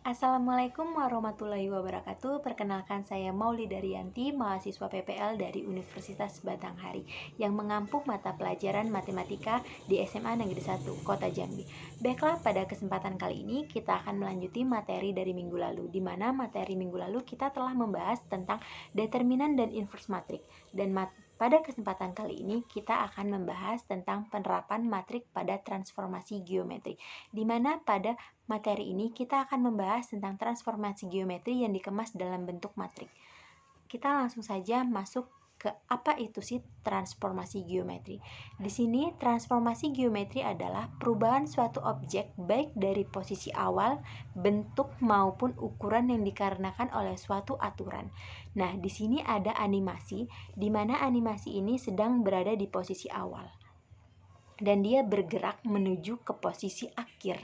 Assalamualaikum warahmatullahi wabarakatuh. Perkenalkan saya Maulida Rianti, mahasiswa PPL dari Universitas Batanghari yang mengampu mata pelajaran matematika di SMA Negeri 1, Kota Jambi. Baiklah, pada kesempatan kali ini kita akan melanjuti materi dari minggu lalu, di mana materi minggu lalu kita telah membahas tentang determinan dan inverse matrik. Pada kesempatan kali ini kita akan membahas tentang penerapan matrik pada transformasi geometri, di mana pada materi ini kita akan membahas tentang transformasi geometri yang dikemas dalam bentuk matrik. Kita langsung saja masuk ke apa itu sih transformasi geometri. Di sini transformasi geometri adalah perubahan suatu objek baik dari posisi awal, bentuk maupun ukuran yang dikarenakan oleh suatu aturan. Nah, di sini ada animasi, di mana animasi ini sedang berada di posisi awal dan dia bergerak menuju ke posisi akhir.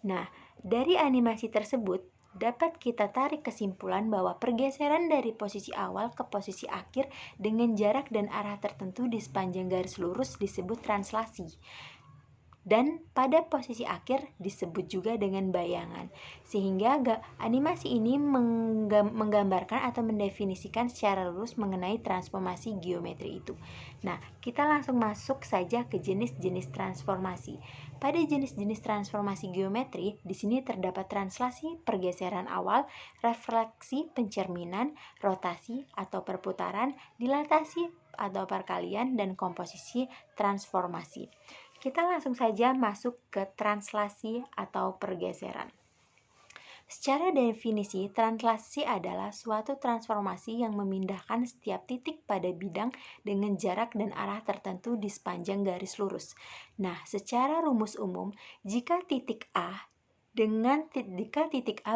Nah, dari animasi tersebut dapat kita tarik kesimpulan bahwa pergeseran dari posisi awal ke posisi akhir dengan jarak dan arah tertentu di sepanjang garis lurus disebut translasi. Dan pada posisi akhir disebut juga dengan bayangan. Sehingga animasi ini menggambarkan atau mendefinisikan secara lurus mengenai transformasi geometri itu. Nah, kita langsung masuk saja ke jenis-jenis transformasi. Pada jenis-jenis transformasi geometri, di sini terdapat translasi, pergeseran awal, refleksi, pencerminan, rotasi atau perputaran, dilatasi atau perkalian, dan komposisi transformasi. Kita langsung saja masuk ke translasi atau pergeseran. Secara definisi, translasi adalah suatu transformasi yang memindahkan setiap titik pada bidang dengan jarak dan arah tertentu di sepanjang garis lurus. Nah, secara rumus umum, jika titik A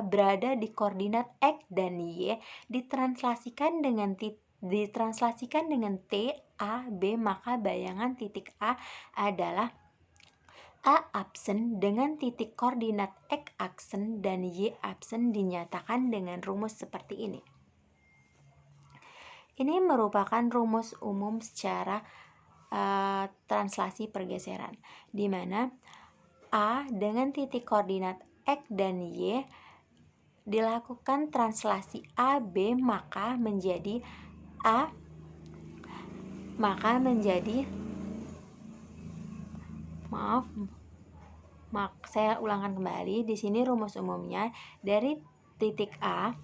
berada di koordinat X dan Y, ditranslasikan dengan T, A, B, maka bayangan titik A adalah A absen dengan titik koordinat X aksen dan Y absen dinyatakan dengan rumus seperti ini. Ini merupakan rumus umum secara translasi pergeseran, di mana A dengan titik koordinat X dan Y dilakukan translasi AB maka menjadi saya ulangkan kembali. Di sini rumus umumnya dari titik A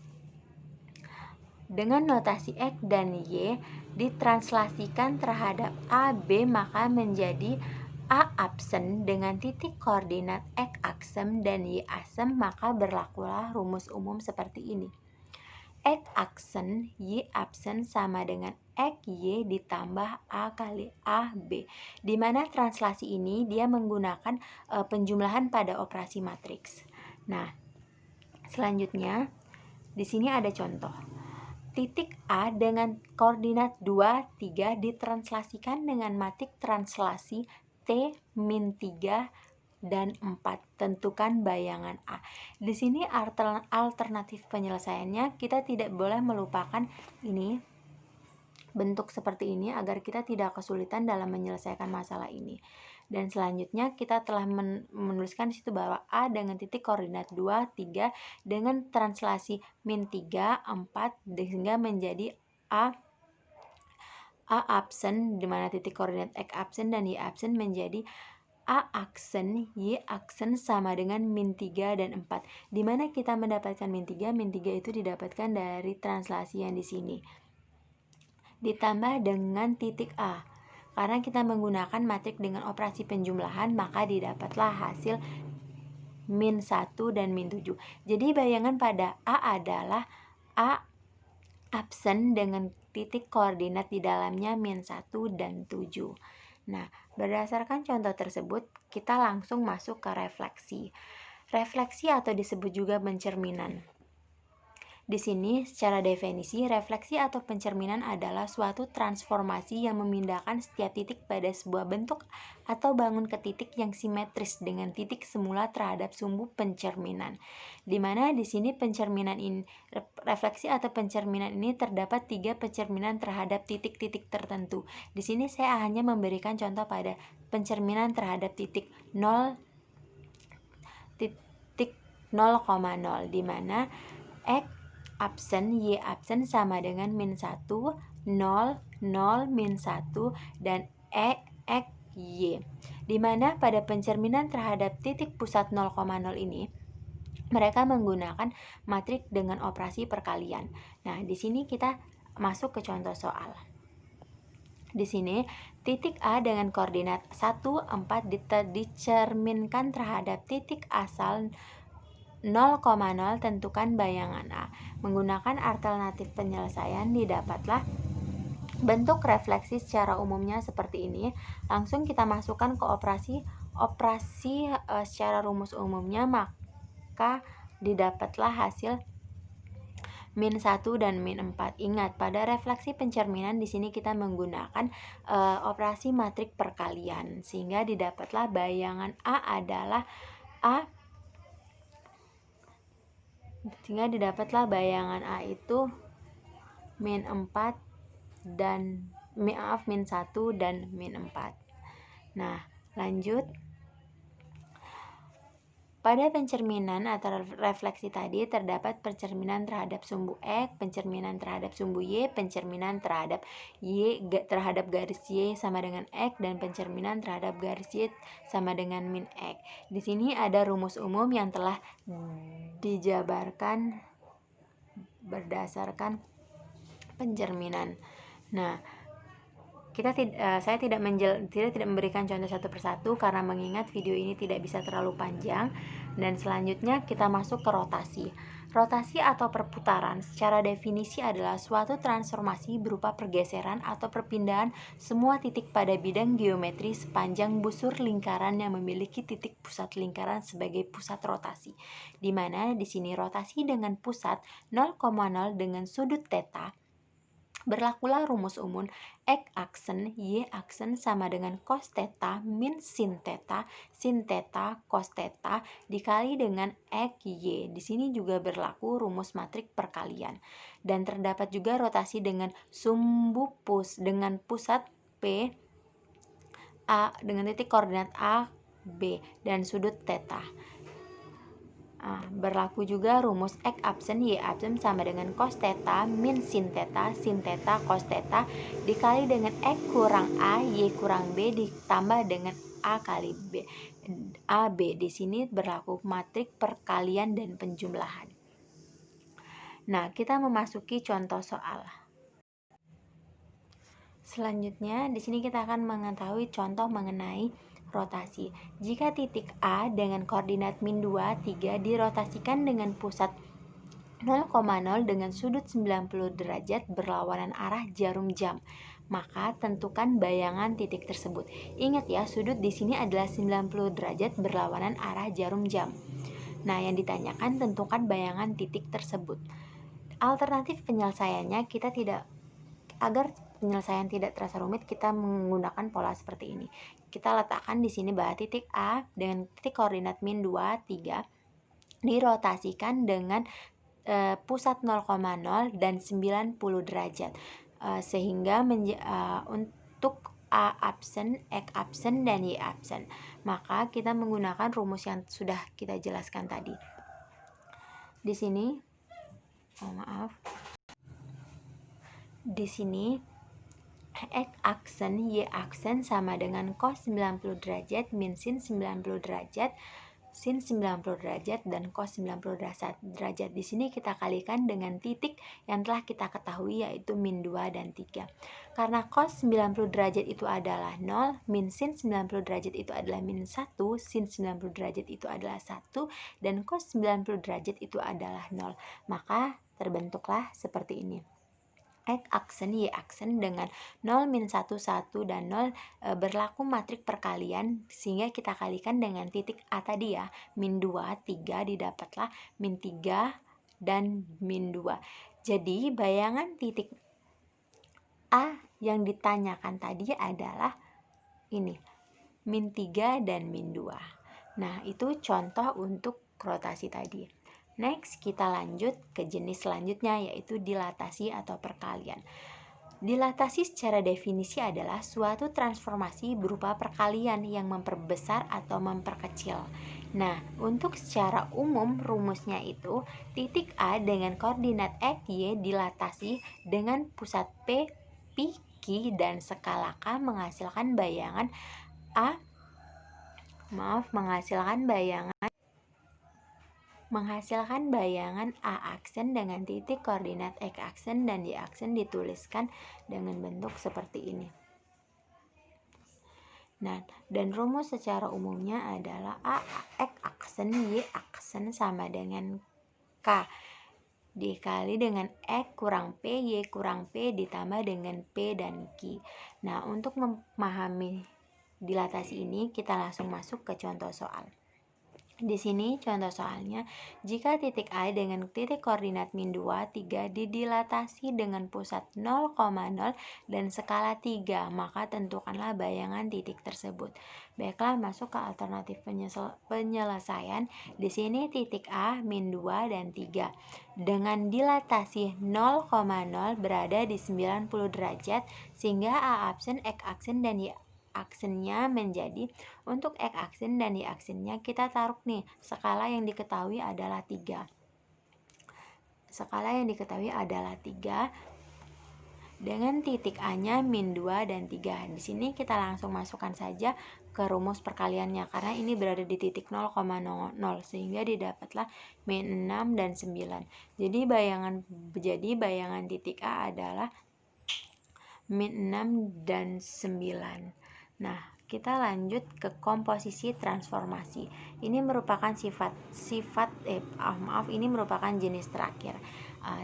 dengan notasi X dan Y ditranslasikan terhadap AB maka menjadi A absen dengan titik koordinat X aksem dan Y aksem, maka berlakulah rumus umum seperti ini. X aksen Y absen sama dengan X Y ditambah A kali A B, di mana translasi ini dia menggunakan penjumlahan pada operasi matriks. Nah, selanjutnya di sini ada contoh. Titik A dengan koordinat 2, 3 ditranslasikan dengan matrik translasi T min 3 dan 4. Tentukan bayangan A. Di sini alternatif penyelesaiannya, kita tidak boleh melupakan ini, bentuk seperti ini, agar kita tidak kesulitan dalam menyelesaikan masalah ini. Dan selanjutnya kita telah menuliskan di situ bahwa A dengan titik koordinat 2, 3 dengan translasi min 3, 4 sehingga menjadi A absen, di mana titik koordinat X absen dan Y absen menjadi A aksen, Y aksen sama dengan min 3 dan 4. Di mana kita mendapatkan min 3? Min 3 itu didapatkan dari translasi yang di sini. Ditambah dengan titik A. Karena kita menggunakan matrik dengan operasi penjumlahan, maka didapatlah hasil min 1 dan min 7. Jadi bayangan pada A adalah A absen dengan titik koordinat di dalamnya min 1 dan 7. Nah, berdasarkan contoh tersebut, kita langsung masuk ke refleksi. Refleksi atau disebut juga pencerminan. Di sini, secara definisi, refleksi atau pencerminan adalah suatu transformasi yang memindahkan setiap titik pada sebuah bentuk atau bangun ke titik yang simetris dengan titik semula terhadap sumbu pencerminan. Di mana di sini refleksi atau pencerminan ini terdapat 3 pencerminan terhadap titik-titik tertentu. Di sini saya hanya memberikan contoh pada pencerminan terhadap titik 0, titik 0,0, di mana X absen, Y absen sama dengan min 1, 0, 0, min 1, dan X, Y. Di mana pada pencerminan terhadap titik pusat 0,0 ini, mereka menggunakan matrik dengan operasi perkalian. Nah, di sini kita masuk ke contoh soal. Di sini, titik A dengan koordinat 1, 4 dicerminkan terhadap titik asal 0,0, tentukan bayangan A. Menggunakan alternatif penyelesaian didapatlah bentuk refleksi secara umumnya seperti ini. Langsung kita masukkan ke operasi secara rumus umumnya, maka didapatlah hasil min 1 dan min 4. Ingat, pada refleksi pencerminan di sini kita menggunakan operasi matrik perkalian, sehingga didapatlah bayangan A adalah A, sehingga didapatlah bayangan A itu min 4 dan min 1 dan min 4. Nah, lanjut. Pada pencerminan atau refleksi tadi terdapat pencerminan terhadap sumbu X, pencerminan terhadap sumbu Y, pencerminan terhadap Y terhadap garis Y sama dengan X, dan pencerminan terhadap garis Y sama dengan min X. Di sini ada rumus umum yang telah dijabarkan berdasarkan pencerminan. Nah, saya tidak memberikan contoh satu persatu karena mengingat video ini tidak bisa terlalu panjang. Dan selanjutnya kita masuk ke rotasi. Rotasi atau perputaran secara definisi adalah suatu transformasi berupa pergeseran atau perpindahan semua titik pada bidang geometri sepanjang busur lingkaran yang memiliki titik pusat lingkaran sebagai pusat rotasi. Di mana di sini rotasi dengan pusat 0,0 dengan sudut theta. Berlakulah rumus umum X aksen, Y aksen sama dengan cos theta min sin theta cos theta dikali dengan X, Y. Di sini juga berlaku rumus matrik perkalian. Dan terdapat juga rotasi dengan sumbu dengan pusat P A dengan titik koordinat A, B dan sudut theta. Berlaku juga rumus X absen, Y absen sama dengan cos theta min sin theta cos theta dikali dengan X kurang A, Y kurang B ditambah dengan A kali B, AB. Di sini berlaku matrik perkalian dan penjumlahan. Nah, kita memasuki contoh soal. Selanjutnya, di sini kita akan mengetahui contoh mengenai rotasi. Jika titik A dengan koordinat min 2, 3 dirotasikan dengan pusat 0,0 dengan sudut 90 derajat berlawanan arah jarum jam, maka tentukan bayangan titik tersebut. Ingat ya, sudut di sini adalah 90 derajat berlawanan arah jarum jam. Nah, yang ditanyakan tentukan bayangan titik tersebut. Alternatif penyelesaiannya agar penyelesaian tidak terasa rumit, kita menggunakan pola seperti ini. Kita letakkan di sini bahwa titik A dengan titik koordinat min 2, 3 dirotasikan dengan pusat 0,0 dan 90 derajat. Sehingga untuk A absen, X absen, dan Y absen. Maka kita menggunakan rumus yang sudah kita jelaskan tadi. Di sini, di sini X aksen, Y aksen sama dengan cos 90 derajat min sin 90 derajat, sin 90 derajat, dan cos 90 derajat. Di sini kita kalikan dengan titik yang telah kita ketahui yaitu min 2 dan 3. Karena cos 90 derajat itu adalah 0, min sin 90 derajat itu adalah min 1, sin 90 derajat itu adalah 1, dan cos 90 derajat itu adalah 0. Maka terbentuklah seperti ini. X aksen, Y aksen dengan 0, min 1, 1, dan 0 berlaku matrik perkalian, sehingga kita kalikan dengan titik A tadi ya, min 2, 3 didapatlah min 3 dan min 2. Jadi bayangan titik A yang ditanyakan tadi adalah ini, min 3 dan min 2. Nah, itu contoh untuk rotasi tadi. Next, kita lanjut ke jenis selanjutnya, yaitu dilatasi atau perkalian. Dilatasi secara definisi adalah suatu transformasi berupa perkalian yang memperbesar atau memperkecil. Nah, untuk secara umum rumusnya itu titik A dengan koordinat X, Y dilatasi dengan pusat P, Q, dan skala K menghasilkan bayangan A A aksen dengan titik koordinat X aksen dan Y aksen dituliskan dengan bentuk seperti ini. Nah, dan rumus secara umumnya adalah X aksen Y aksen sama dengan K dikali dengan X kurang P, Y kurang P ditambah dengan P dan Q. Nah, untuk memahami dilatasi ini, kita langsung masuk ke contoh soal. Di sini contoh soalnya, jika titik A dengan titik koordinat min 2, 3 didilatasi dengan pusat 0,0 dan skala 3, maka tentukanlah bayangan titik tersebut. Baiklah, masuk ke alternatif penyelesaian. Di sini titik A min 2 dan 3 dengan dilatasi 0,0 berada di 90 derajat, sehingga A aksen, X aksen, dan Y aksennya menjadi, untuk X aksen dan Y aksennya kita taruh nih, skala yang diketahui adalah 3. Skala yang diketahui adalah 3 dengan titik A-nya min 2 dan 3. Di sini kita langsung masukkan saja ke rumus perkaliannya karena ini berada di titik 0,00 sehingga didapatlah min 6 dan 9. Jadi bayangan titik A adalah min 6 dan 9. Nah, kita lanjut ke komposisi transformasi. Ini merupakan ini merupakan jenis terakhir.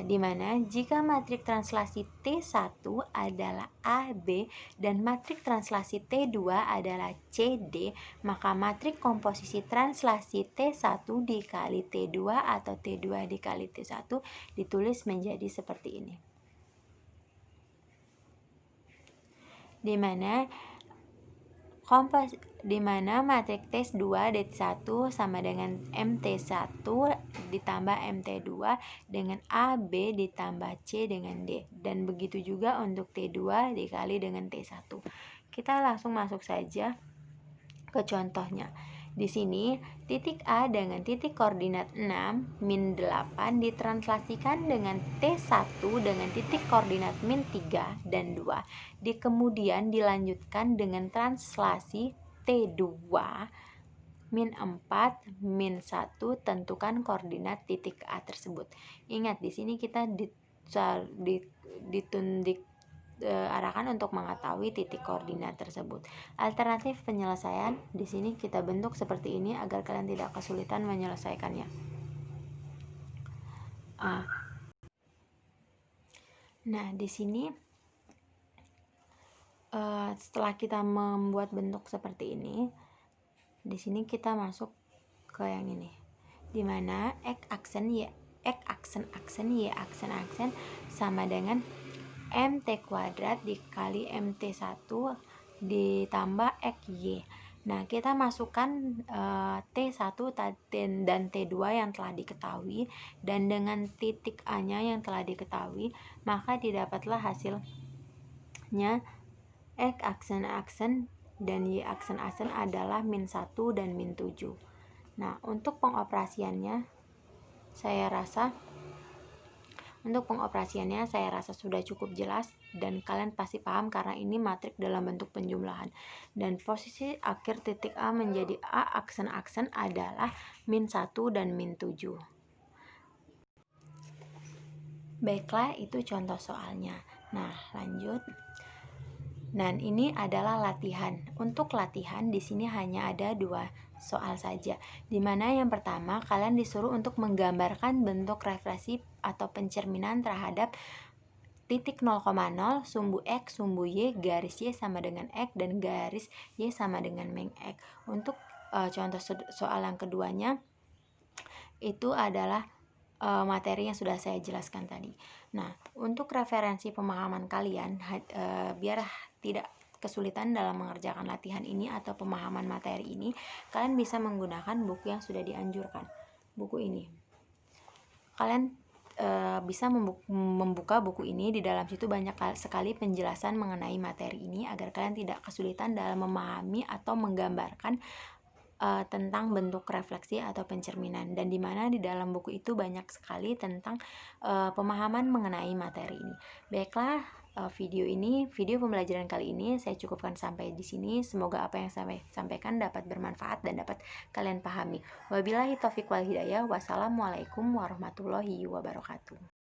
Di mana jika matrik translasi T1 adalah AB dan matrik translasi T2 adalah CD, maka matrik komposisi translasi T1 dikali T2 atau T2 dikali T1 ditulis menjadi seperti ini. Di mana matrik T2 D1 sama dengan MT1 ditambah MT2 dengan AB ditambah C dengan D, dan begitu juga untuk T2 dikali dengan T1. Kita langsung masuk saja ke contohnya. Di sini titik A dengan titik koordinat 6 min 8 ditranslasikan dengan T1 dengan titik koordinat min 3 dan 2. Kemudian dilanjutkan dengan translasi T2 min 4 min 1, tentukan koordinat titik A tersebut. Ingat, di sini kita arahkan untuk mengetahui titik koordinat tersebut. Alternatif penyelesaian di sini kita bentuk seperti ini agar kalian tidak kesulitan menyelesaikannya. Nah, di sini setelah kita membuat bentuk seperti ini, di sini kita masuk ke yang ini, di mana X aksen Y aksen sama dengan MT kuadrat dikali MT1 ditambah XY. Nah, kita masukkan T1 dan T2 yang telah diketahui, dan dengan titik A-nya yang telah diketahui, maka didapatlah hasilnya X aksen dan Y aksen adalah min 1 dan min 7. Nah, untuk pengoperasiannya saya rasa sudah cukup jelas dan kalian pasti paham karena ini matrik dalam bentuk penjumlahan. Dan posisi akhir titik A menjadi A aksen adalah min 1 dan min 7. Baiklah, itu contoh soalnya. Nah, lanjut. Dan ini adalah latihan. Untuk latihan di sini hanya ada 2 soal saja, dimana yang pertama kalian disuruh untuk menggambarkan bentuk refleksi atau pencerminan terhadap titik 0,0, sumbu X, sumbu Y, garis Y sama dengan X, dan garis Y sama dengan min X. Untuk contoh soal yang keduanya itu adalah materi yang sudah saya jelaskan tadi. Nah, untuk referensi pemahaman kalian, biar tidak kesulitan dalam mengerjakan latihan ini atau pemahaman materi ini, kalian bisa menggunakan buku yang sudah dianjurkan. Buku ini, kalian bisa membuka buku ini. Di dalam situ banyak sekali penjelasan mengenai materi ini agar kalian tidak kesulitan dalam memahami atau menggambarkan tentang bentuk refleksi atau pencerminan, dan di mana di dalam buku itu banyak sekali tentang pemahaman mengenai materi ini. Baiklah, video pembelajaran kali ini saya cukupkan sampai di sini. Semoga apa yang saya sampaikan dapat bermanfaat dan dapat kalian pahami. Wabillahi taufiq wal hidayah. Wassalamualaikum warahmatullahi wabarakatuh.